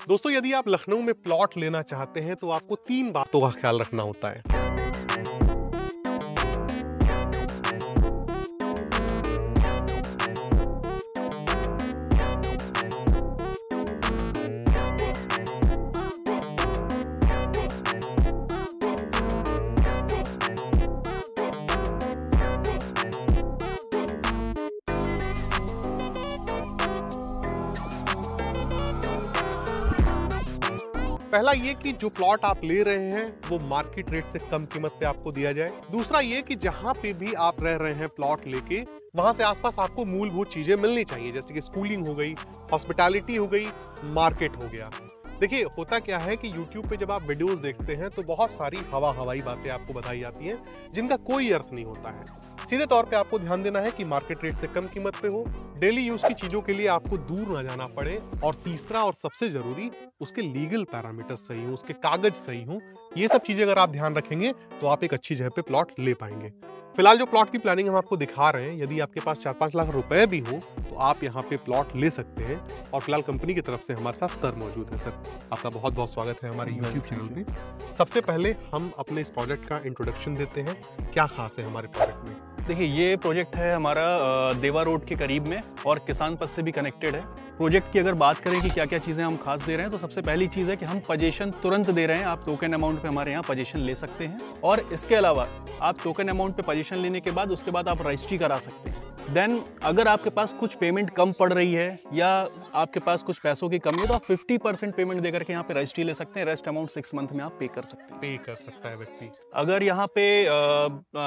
दोस्तों, यदि आप लखनऊ में प्लॉट लेना चाहते हैं तो आपको 3 बातों का ख्याल रखना होता है। पहला ये कि जो प्लॉट आप ले रहे हैं वो मार्केट रेट से कम कीमत पे आपको दिया जाए। दूसरा ये कि जहां पे भी आप रह रहे हैं प्लॉट लेके, वहां से आसपास आपको मूलभूत चीजें मिलनी चाहिए, जैसे कि स्कूलिंग हो गई, हॉस्पिटैलिटी हो गई, मार्केट हो गया। देखिए, होता क्या है कि YouTube पे जब आप वीडियोस देखते हैं तो बहुत सारी हवाई बातें आपको बताई जाती हैं जिनका कोई अर्थ नहीं होता है। सीधे तौर पे आपको ध्यान देना है कि मार्केट रेट से कम कीमत पे हो, डेली यूज की चीजों के लिए आपको दूर ना जाना पड़े, और तीसरा और सबसे जरूरी, उसके लीगल पैरामीटर सही हो, उसके कागज सही हो। ये सब चीजें अगर आप ध्यान रखेंगे तो आप एक अच्छी जगह पे प्लॉट ले पाएंगे। फिलहाल जो प्लॉट की प्लानिंग हम आपको दिखा रहे हैं, यदि आपके पास 4-5 लाख रुपए भी हो तो आप यहाँ पे प्लॉट ले सकते हैं। और फिलहाल कंपनी की तरफ से हमारे साथ सर मौजूद है। सर, आपका बहुत बहुत स्वागत है हमारे YouTube चैनल पे। सबसे पहले हम अपने इस प्रोजेक्ट का इंट्रोडक्शन देते हैं, क्या खास है हमारे प्रोजेक्ट में। देखिए, ये प्रोजेक्ट है हमारा देवा रोड के करीब में और किसान पथ से भी कनेक्टेड है। प्रोजेक्ट की अगर बात करें कि क्या क्या चीज़ें हम खास दे रहे हैं, तो सबसे पहली चीज़ है कि हम पोजीशन तुरंत दे रहे हैं। आप टोकन अमाउंट पे हमारे यहाँ पोजीशन ले सकते हैं, और इसके अलावा आप टोकन अमाउंट पे पोजीशन लेने के बाद उसके बाद आप रजिस्ट्री करा सकते हैं। देन अगर आपके पास कुछ पेमेंट कम पड़ रही है या आपके पास कुछ पैसों की कमी है, तो आप 50% पेमेंट देकर के यहाँ पे रजिस्ट्री ले सकते हैं। रेस्ट अमाउंट 6 मंथ में आप पे कर सकते हैं। पे कर सकता है व्यक्ति। अगर यहाँ पे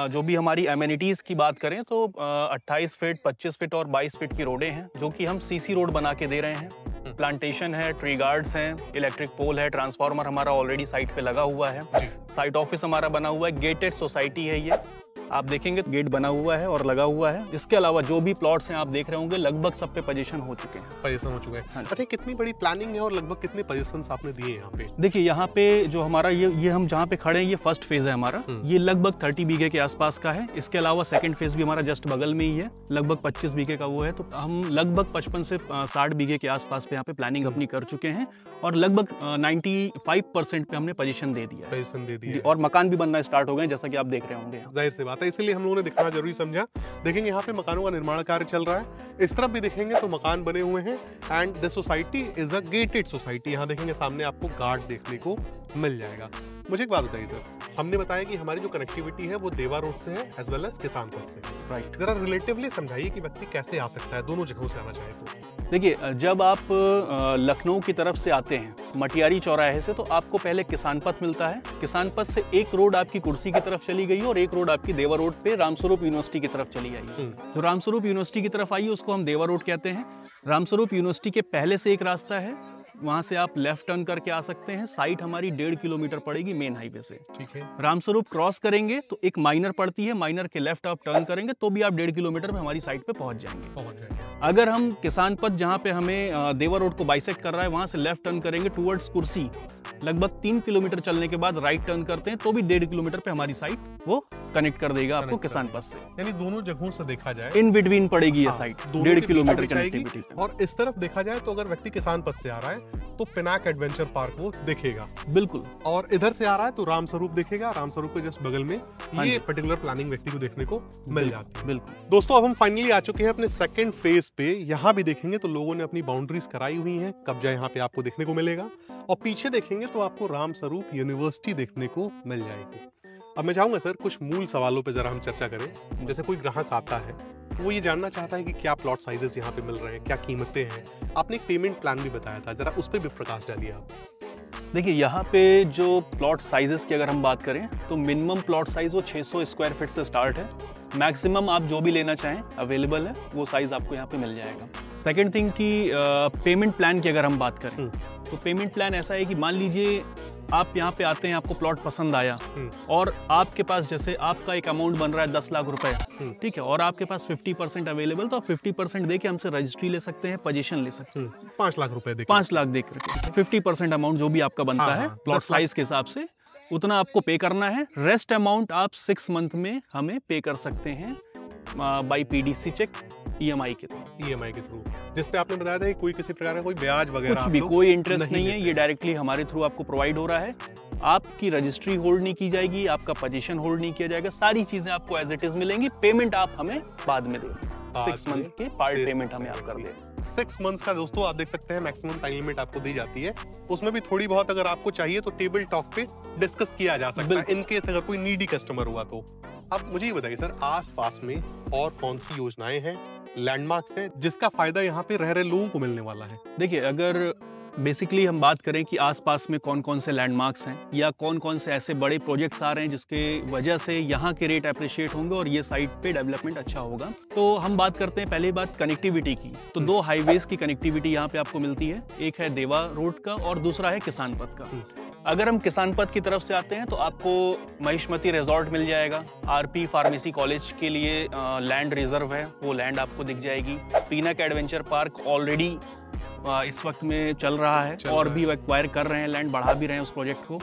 जो भी हमारी एमेनिटीज़ की बात करें तो 28 फीट, 25 फीट और 22 फीट की रोडें हैं, जो कि हम सीसी रोड बना के दे रहे हैं। प्लांटेशन है, ट्री गार्ड्स हैं, इलेक्ट्रिक पोल है, ट्रांसफार्मर हमारा ऑलरेडी साइट पे लगा हुआ है, साइट ऑफिस हमारा बना हुआ है, गेटेड सोसाइटी है ये। आप देखेंगे गेट बना हुआ है और लगा हुआ है। इसके अलावा जो भी प्लॉट्स हैं आप देख रहे होंगे, लगभग सब पे पोजीशन हो चुके हैं। पोजीशन हो चुके हैं। अच्छा, कितनी बड़ी प्लानिंग है और लगभग कितने पोजीशंस आपने दिए यहाँ पे? देखिए, यहाँ पे जो हमारा ये हम जहाँ पे खड़े हैं, ये फर्स्ट फेज है हमारा। ये लगभग 30 बीघे के आसपास का है। इसके अलावा सेकंड फेज भी हमारा जस्ट बगल में ही है, लगभग 25 बीघे का वो है। तो हम लगभग 55 से 60 बीघे के आसपास पे यहाँ पे प्लानिंग अपनी कर चुके हैं, और लगभग 95% पे हमने पोजीशन दे दिया, और मकान भी बनना स्टार्ट हो गए, जैसा कि आप देख रहे होंगे। जाहिर सी बात है, इसीलिए हम लोगों ने दिखाना जरूरी समझा। देखेंगे यहाँ पे मकानों का निर्माण कार्य चल रहा है, इस तरफ भी देखेंगे तो मकान बने हुए हैं। And the society is a gated society. यहाँ देखेंगे सामने आपको गार्ड देखने को मिल जाएगा। मुझे एक बात बताइए सर, हमने बताया कि हमारी जो कनेक्टिविटी है वो देवा रोड से है एज वेल एज किसान पथ से, राइट? जरा रिलेटिवली समझाइए कि व्यक्ति कैसे आ सकता है दोनों जगहों से आना चाहे तो। देखिए, जब आप लखनऊ की तरफ से आते हैं मटियारी चौराहे से, तो आपको पहले किसान पथ मिलता है। किसान पथ से एक रोड आपकी कुर्सी की तरफ चली गई और एक रोड आपकी देवा रोड पे रामस्वरूप यूनिवर्सिटी की तरफ चली आई। तो रामस्वरूप यूनिवर्सिटी की तरफ आई, उसको हम देवा रोड कहते हैं। रामस्वरूप यूनिवर्सिटी के पहले से एक रास्ता है, वहां से आप लेफ्ट टर्न करके आ सकते हैं। साइट हमारी 1.5 किलोमीटर पड़ेगी मेन हाईवे से। ठीक है। रामस्वरूप क्रॉस करेंगे तो एक माइनर पड़ती है, माइनर के लेफ्ट आप टर्न करेंगे तो भी आप 1.5 किलोमीटर में हमारी साइट पे पहुंच जाएंगे। अगर हम किसान पथ, जहां पे हमें देवा रोड को बाइसेक्ट कर रहा है, वहां से लेफ्ट टर्न करेंगे टुवर्ड्स कुर्सी, लगभग 3 किलोमीटर चलने के बाद राइट टर्न करते हैं तो भी 1.5 किलोमीटर पे हमारी साइट वो कनेक्ट कर देगा आपको किसान पथ से। यानी दोनों जगहों से देखा जाए इन बिटवीन पड़ेगी ये साइट, 1.5 किलोमीटर कनेक्टिविटी। और इस तरफ देखा जाए तो अगर व्यक्ति किसान पथ से आ रहा है तो पिनाक एडवेंचर पार्क वो देखेगा, बिल्कुल। और इधर से आ रहा है तो रामस्वरूप देखेगा। रामस्वरूप के जस्ट बगल में ये पर्टिकुलर प्लानिंग व्यक्ति को देखने को मिल जाती है। बिल्कुल। दोस्तों, अब हम फाइनली आ चुके हैं अपने सेकंड फेज पे। यहाँ भी देखेंगे तो लोगों ने अपनी बाउंड्रीज कराई हुई हैं, कब्जा यहाँ पे आपको देखने को मिलेगा। और पीछे देखेंगे तो आपको रामस्वरूप यूनिवर्सिटी देखने को मिल जाएगी। अब मैं चाहूंगा सर, कुछ मूल सवालों पे जरा हम चर्चा करें। जैसे कोई ग्राहक आता है तो वो ये जानना चाहता है कि क्या प्लॉट साइजेस यहाँ पे मिल रहे हैं, क्या कीमतें हैं। आपने एक पेमेंट प्लान भी बताया था, जरा उस पर भी प्रकाश डालिए आप। देखिए, यहाँ पे जो प्लॉट साइजेस की अगर हम बात करें तो मिनिमम प्लॉट साइज वो 600 स्क्वायर फीट से स्टार्ट है। मैक्सिमम आप जो भी लेना चाहें अवेलेबल है, वो साइज आपको यहाँ पे मिल जाएगा। सेकंड थिंग की पेमेंट प्लान की अगर हम बात करें तो पेमेंट प्लान ऐसा है कि मान लीजिए आप यहाँ पे आते हैं, आपको प्लॉट पसंद आया और आपके पास, जैसे आपका एक अमाउंट बन रहा है 10 लाख रुपए, ठीक है, और आपके पास 50% अवेलेबल, तो आप 50% दे के हमसे रजिस्ट्री ले सकते हैं, पोजीशन ले सकते हैं। 5 लाख रुपए 5 लाख दे करके 50% अमाउंट जो भी आपका बनता है प्लॉट साइज के हिसाब से, उतना आपको पे करना है। रेस्ट अमाउंट आप 6 मंथ में हमें पे कर सकते हैं बाई PDC चेक। EMI के थ्रू। EMI के थ्रू, जिसपे आपने बताया था कि कोई किसी प्रकार का कोई ब्याज वगैरह कुछ भी, कोई इंटरेस्ट नहीं है, ये डायरेक्टली हमारे थ्रू आपको प्रोवाइड हो रहा है। आपकी रजिस्ट्री होल्ड नहीं की जाएगी, आपका पोजीशन होल्ड नहीं किया जाएगा, सारी चीजें आपको एज इट इज मिलेंगी। पेमेंट आप हमें बाद में देंगे, 6 मंथ के पार्ट पेमेंट हमें आप कर दें। 6 मंथ्स का दोस्तों आप देख सकते हैं मैक्सिमम टाइम लिमिट आपको दी जाती है। उसमें भी थोड़ी बहुत अगर आपको चाहिए तो टेबल टॉक पे डिस्कस किया जा सकता है, इन केस अगर कोई नीडी कस्टमर हुआ तो। अब मुझे ये बताइए सर, आसपास में और कौन सी योजनाएं हैं, लैंडमार्क्स हैं, जिसका फायदा यहाँ पे रह रहे लोगों को मिलने वाला है? देखिए, अगर बेसिकली हम बात करें कि आसपास में कौन कौन से लैंडमार्क्स हैं या कौन कौन से ऐसे बड़े प्रोजेक्ट्स आ रहे हैं जिसके वजह से यहाँ के रेट अप्रिशिएट होंगे और ये साइट पे डेवलपमेंट अच्छा होगा, तो हम बात करते हैं पहली बात कनेक्टिविटी की। तो 2 हाईवेज की कनेक्टिविटी यहाँ पे आपको मिलती है, एक है देवा रोड का और दूसरा है किसान पथ का। अगर हम किसान पथ की तरफ से आते हैं तो आपको महिष्मती रिजॉर्ट मिल जाएगा, RP फार्मेसी कॉलेज के लिए लैंड रिजर्व है, वो लैंड आपको दिख जाएगी। पीनक एडवेंचर पार्क ऑलरेडी इस वक्त में चल रहा है और भी एक्वायर कर रहे हैं लैंड, बढ़ा भी रहे हैं उस प्रोजेक्ट को।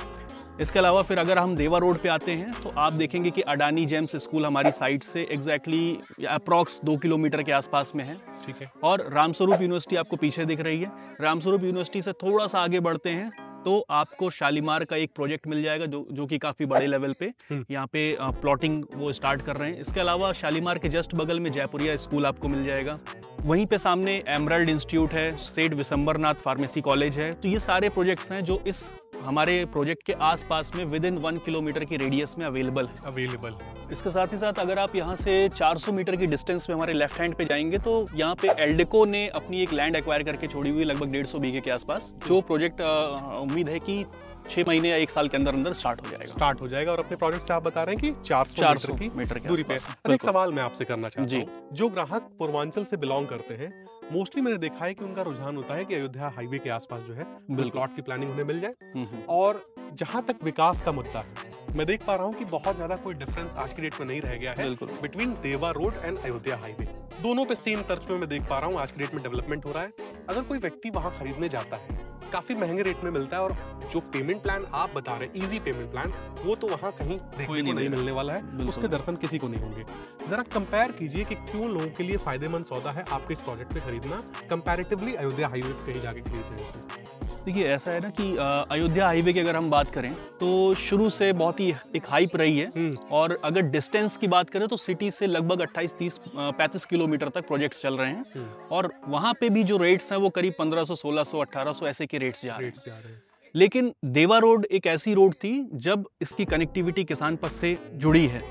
इसके अलावा फिर अगर हम देवा रोड पे आते हैं तो आप देखेंगे कि अडानी जेम्स स्कूल हमारी साइट से एग्जैक्टली अप्रॉक्स 2 किलोमीटर के आसपास में है। ठीक है। और रामस्वरूप यूनिवर्सिटी आपको पीछे दिख रही है। रामस्वरूप यूनिवर्सिटी से थोड़ा सा आगे बढ़ते हैं तो आपको शालीमार का एक प्रोजेक्ट मिल जाएगा जो कि काफ़ी बड़े लेवल पे यहाँ पे प्लॉटिंग वो स्टार्ट कर रहे हैं। इसके अलावा शालीमार के जस्ट बगल में जयपुरिया स्कूल आपको मिल जाएगा। वहीं पे सामने एमरल्ड इंस्टीट्यूट है, सेठ विशंबरनाथ फार्मेसी कॉलेज है। तो ये सारे प्रोजेक्ट्स हैं जो इस हमारे प्रोजेक्ट के आसपास में विद इन 1 किलोमीटर की रेडियस में अवेलेबल है। इसके साथ ही साथ अगर आप यहाँ से 400 मीटर की डिस्टेंस पे हमारे लेफ्ट हैंड पे जाएंगे तो यहाँ पे एल्डेको ने अपनी एक लैंड एक्वायर करके छोड़ी हुई लगभग 150 बीघे के आसपास, जो प्रोजेक्ट उम्मीद है कि 6 महीने या 1 साल के अंदर स्टार्ट हो जाएगा। और अपने प्रोजेक्ट से आप बता रहे हैं कि 400 मीटर की दूरी पे। एक सवाल मैं आपसे करना चाहता हूँ, जो ग्राहक पूर्वांचल से बिलोंग करते हैं, मोस्टली मैंने देखा है कि उनका रुझान होता है कि अयोध्या हाईवे के आसपास जो है प्लॉट की प्लानिंग उन्हें मिल जाए। और जहां तक विकास का मुद्दा है, मैं देख पा रहा हूं कि बहुत ज्यादा कोई डिफरेंस आज की डेट में नहीं रह गया है बिटवीन देवा रोड एंड अयोध्या हाईवे। दोनों पे सेम तर्ज में मैं देख पा रहा हूं आज की डेट में डेवलपमेंट हो रहा है। अगर कोई व्यक्ति वहां खरीदने जाता है, काफी महंगे रेट में मिलता है, और जो पेमेंट प्लान आप बता रहे हैं, इजी पेमेंट प्लान, वो तो वहां कहीं देखने को नहीं मिलने वाला है, उसके दर्शन किसी को नहीं होंगे। जरा कंपेयर कीजिए कि क्यों लोगों के लिए फायदेमंद सौदा है आपके इस प्रोजेक्ट पे खरीदना कंपैरेटिवली अयोध्या हाईवे पे कहीं जाके खरीद रहे हैं। देखिए, ऐसा है ना कि अयोध्या हाईवे की अगर हम बात करें तो शुरू से बहुत ही एक हाइप रही है, और अगर डिस्टेंस की बात करें तो सिटी से लगभग 28-30-35 किलोमीटर तक प्रोजेक्ट्स चल रहे हैं, और वहाँ पे भी जो रेट्स हैं वो करीब 1500, 1600, 1800 ऐसे के रेट्स जा रहे हैं। लेकिन देवा रोड एक ऐसी रोड थी जब इसकी कनेक्टिविटी किसान पथ से जुड़ी है,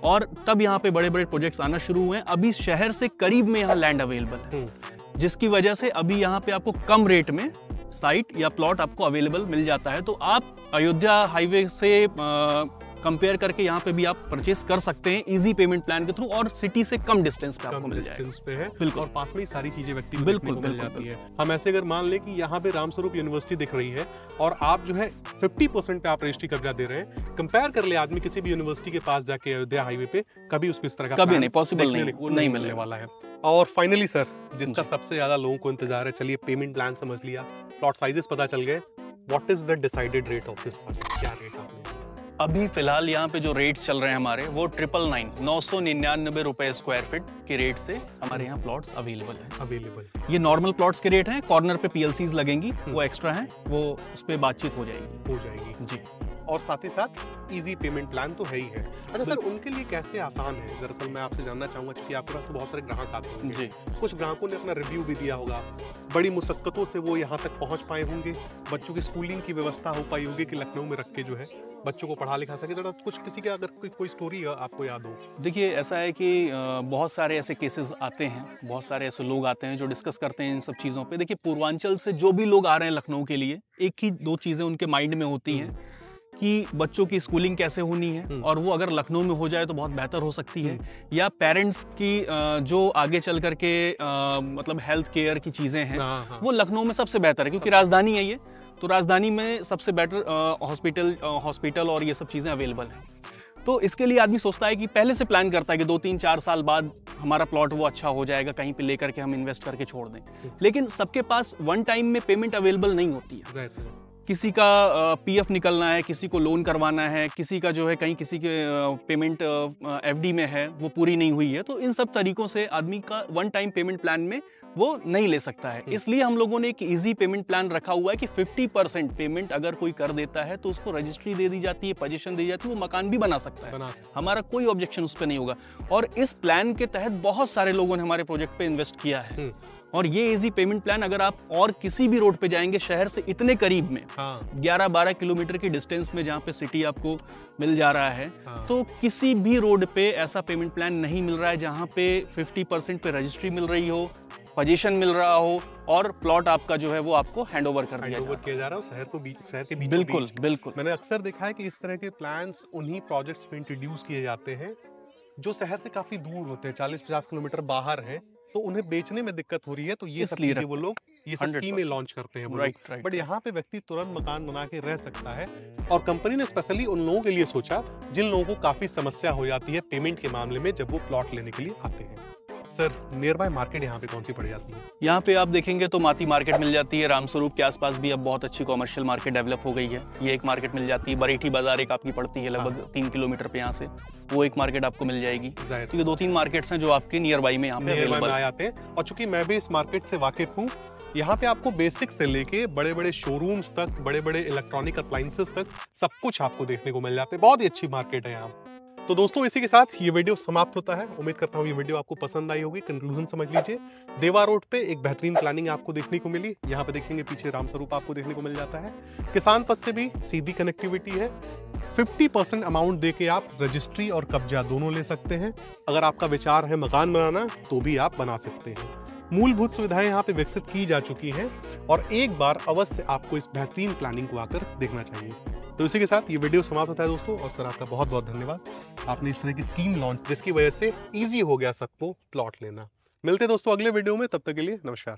और तब यहाँ पे बड़े बड़े प्रोजेक्ट्स आना शुरू हुए हैं। अभी शहर से करीब में यहाँ लैंड अवेलेबल है, जिसकी वजह से अभी यहाँ पे आपको कम रेट में साइट या प्लॉट आपको अवेलेबल मिल जाता है। तो आप अयोध्या हाईवे से कंपेयर करके यहाँ पे भी आप परचेस कर सकते हैं इजी पेमेंट प्लान के थ्रू, और सिटी से कम डिस्टेंस पे आपको मिल जाएगा। बिल्कुल, और पास में ही सारी चीजें व्यक्ति बिल्कुल मिल जाती है। हम ऐसे अगर मान ले कि यहाँ पे रामस्वरूप यूनिवर्सिटी दिख रही है और आप जो है 50% पे आप रजिस्ट्री कब्जा दे रहे हैं, कंपेयर कर ले आदमी किसी भी यूनिवर्सिटी के पास जाके अयोध्या हाईवे पे, कभी उसको इस तरह का कभी नहीं पॉसिबल नहीं मिलने वाला है। और फाइनली सर, जिसका सबसे ज्यादा लोगों को इंतजार है, चलिए पेमेंट प्लान समझ लिया, प्लॉट साइजेस पता चल गए, what is the decided rate of this project? क्या रेट आपने? अभी फिलहाल यहाँ पे जो रेट्स चल रहे हैं हमारे, वो 999 रुपए स्क्वायर फीट के रेट से हमारे यहाँ प्लॉट्स अवेलेबल है। ये नॉर्मल प्लॉट्स के रेट हैं, कॉर्नर पे PLCs लगेंगी, वो एक्स्ट्रा हैं, वो उस पर बातचीत हो जाएगी जी। और साथ ही साथ इजी पेमेंट प्लान तो है ही है। अच्छा सर, उनके लिए कैसे आसान है? दरअसल मैं आपसे जानना चाहूंगा, क्योंकि आपके पास तो बहुत सारे ग्राहक आते होंगे, कुछ ग्राहकों ने अपना रिव्यू भी दिया होगा, बड़ी मुशक्कतों से वो यहाँ तक पहुँच पाए होंगे, बच्चों की स्कूलिंग की व्यवस्था हो पाई होगी कि लखनऊ में रख के जो है बच्चों को पढ़ा लिखा सके। तो कुछ किसी का अगर कोई स्टोरी आपको याद हो? देखिए, ऐसा है कि बहुत सारे ऐसे केसेस आते हैं, बहुत सारे ऐसे लोग आते हैं जो डिस्कस करते हैं इन सब चीज़ों पे। देखिए, पूर्वांचल से जो भी लोग आ रहे हैं लखनऊ के लिए, एक ही 2 चीज़ें उनके माइंड में होती हैं कि बच्चों की स्कूलिंग कैसे होनी है, और वो अगर लखनऊ में हो जाए तो बहुत बेहतर हो सकती है, या पेरेंट्स की जो आगे चल करके मतलब हेल्थ केयर की चीज़ें हैं वो लखनऊ में सबसे बेहतर है, क्योंकि राजधानी है ये, तो राजधानी में सबसे बेटर हॉस्पिटल और ये सब चीज़ें अवेलेबल हैं। तो इसके लिए आदमी सोचता है कि पहले से प्लान करता है कि 2-3-4 साल बाद हमारा प्लॉट वो अच्छा हो जाएगा, कहीं पे लेकर के हम इन्वेस्ट करके छोड़ दें। लेकिन सबके पास वन टाइम में पेमेंट अवेलेबल नहीं होती है। किसी का पीएफ निकलना है, किसी को लोन करवाना है, किसी का जो है कहीं किसी के पेमेंट एफडी में है वो पूरी नहीं हुई है, तो इन सब तरीकों से आदमी का वन टाइम पेमेंट प्लान में वो नहीं ले सकता है। इसलिए हम लोगों ने एक इजी पेमेंट प्लान रखा हुआ है कि 50% पेमेंट अगर कोई कर देता है तो उसको रजिस्ट्री दे दी जाती है, पोजीशन दी जाती है, वो मकान भी बना सकता है। हमारा कोई ऑब्जेक्शन उस पर नहीं होगा। और इस प्लान के तहत बहुत सारे लोगों ने हमारे प्रोजेक्ट पे इन्वेस्ट किया है। और ये इजी पेमेंट प्लान अगर आप और किसी भी रोड पे जाएंगे शहर से इतने करीब में, 11-12 किलोमीटर की डिस्टेंस में जहाँ पे सिटी आपको मिल जा रहा है, तो किसी भी रोड पे ऐसा पेमेंट प्लान नहीं मिल रहा है जहाँ पे 50% पे रजिस्ट्री मिल रही हो, पोजीशन मिल रहा हो और प्लॉट आपका जो है वो आपको हैंड ओवर कर दिया जा रहा है शहर के बीच। बिल्कुल बिल्कुल। मैंने अक्सर देखा है कि इस तरह के प्लान्स उन्हीं प्रोजेक्ट्स में इंट्रोड्यूस किए जाते हैं जो शहर से काफी दूर होते हैं, 40-50 किलोमीटर बाहर है, तो उन्हें बेचने में दिक्कत हो रही है, तो ये सब चीजें वो लोग ये सब स्कीमें लॉन्च करते हैं वो लोग। बट यहाँ पे व्यक्ति तुरंत मकान बना के रह सकता है। और कंपनी ने स्पेशली उन लोगों के लिए सोचा जिन लोगों को काफी समस्या हो जाती है पेमेंट के मामले में जब वो प्लॉट लेने के लिए आते हैं। सर, नियर बाय मार्केट यहाँ पे कौन सी पड़ जाती है? यहाँ पे आप देखेंगे तो माती मार्केट मिल जाती है। रामस्वरूप के आसपास भी अब बहुत अच्छी कॉमर्शियल मार्केट डेवलप हो गई है, ये एक मार्केट मिल जाती है। बरेठी बाजार एक आपकी पड़ती है लगभग 3 किलोमीटर पे यहाँ से, वो एक मार्केट आपको मिल जाएगी। तो ये 2-3 मार्केट्स हैं जो आपके नियर बाई में यहाँ पे अवेलेबल आ जाते हैं। और चूंकि मैं भी इस मार्केट से वाकिफ हूँ, यहाँ पे आपको बेसिक से लेके बड़े बड़े शोरूम्स तक, बड़े बड़े इलेक्ट्रॉनिक अप्लायंसेस तक सब कुछ आपको देखने को मिल जाते हैं। बहुत ही अच्छी मार्केट है यहाँ। तो दोस्तों, इसी के साथ ये वीडियो समाप्त होता है। उम्मीद करता हूँ ये वीडियो आपको पसंद आई होगी। कंक्लूजन समझ लीजिए, देवा रोड पे एक बेहतरीन प्लानिंग आपको देखने को मिली। यहाँ पे देखेंगे पीछे रामस्वरूप आपको देखने को मिल जाता है। किसान पथ से भी सीधी कनेक्टिविटी है। 50% अमाउंट देके आप रजिस्ट्री और कब्जा दोनों ले सकते हैं। अगर आपका विचार है मकान बनाना तो भी आप बना सकते हैं। मूलभूत सुविधाएं यहाँ पे विकसित की जा चुकी हैं और एक बार अवश्य आपको इस बेहतरीन प्लानिंग को आकर देखना चाहिए। तो इसी के साथ ये वीडियो समाप्त होता है दोस्तों। और सर, आपका बहुत बहुत धन्यवाद। आपने इस तरह की स्कीम लॉन्च जिसकी वजह से इजी हो गया सबको प्लॉट लेना। मिलते हैं दोस्तों अगले वीडियो में, तब तक के लिए नमस्कार।